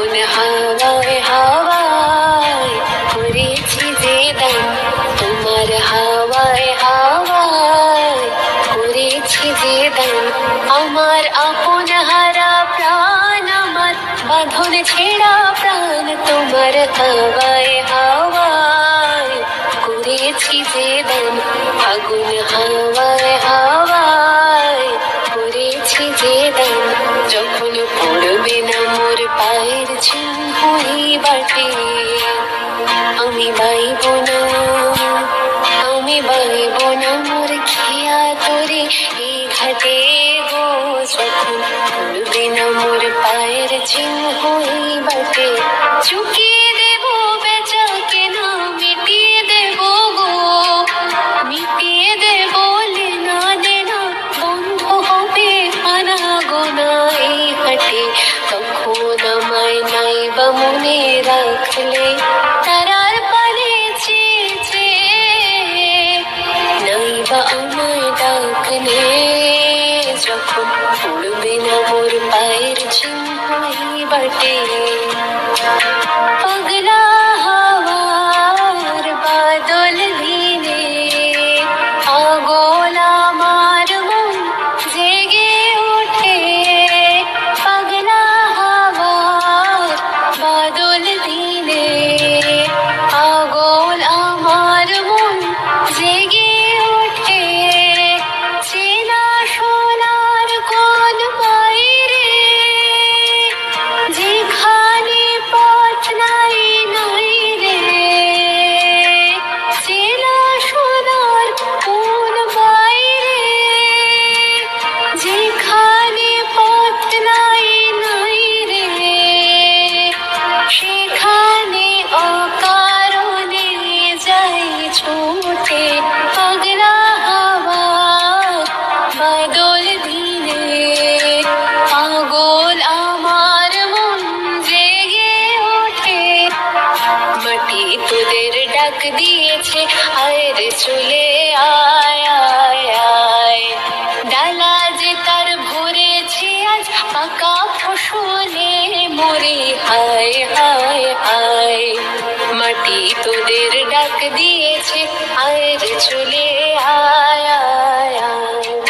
আগুন হাওয়ায় হাওয়ায় করেছি যে দান, তোমার হাওয়ায় হাওয়ায় করেছি যে দান। আমার আপন হারা প্রাণ, আমার বাঁধন ছেঁড়া প্রাণ, তোমার হাওয়ায় হাওয়ায় করেছি যে দান। আগুন হাওয়ায় হাওয়ায় করেছি যে দান। যখন পড়বে না মোর পায়ের চিহ্ন এই বাটে, আমি বাইব না, আমি বাইব না মোর খেয়া তোরে এই ঘাটে গো। যখন পড়বে না মোর পায়ের চিহ্ন এই বাটে, চুকিয়ে দেব বেচা কেনা, মিটিয়ে দেব গো, মিটিয়ে দেব লেনা দেনা, বন্ধ হবে আনা গোনা এই হাটে। তখন আমায় নাই বা মনে রাখলে, তারার পানে চেয়েছে নাই বা আমায় ডাকলে। যখন পড়বে না মোর পায়ের চিহ্ন এই বাটে, পাগলা হাওয়ার বাদল দিনে আগোল আমার মন জেগে ওঠে। পাগলা হাওয়ার বাদল দিনে আগোল আমার মন জেগে ওঠে। চেনা সোনার কোন বাইরে, যেখানে পথ নাই নাই রে। চেনা সোনার কোন বাইরে, যেখানে পথ নাই নাই রে। সেখানে অকারণে যাই ছুটে। পাগলা হাওয়ার বাদল দিনে পাগল আমার মন জেগে ওঠে। মাটি তোদের ডাক দিয়েছে, আয় রে চলে আয় আয় আয়। ডালা যে তার ভরেছে আজ পাকা ফসলে মরে হায় হায় হায়। মাটি তোদের ডাক দিয়েছে, আয় রে চলে আয় আয় আয়।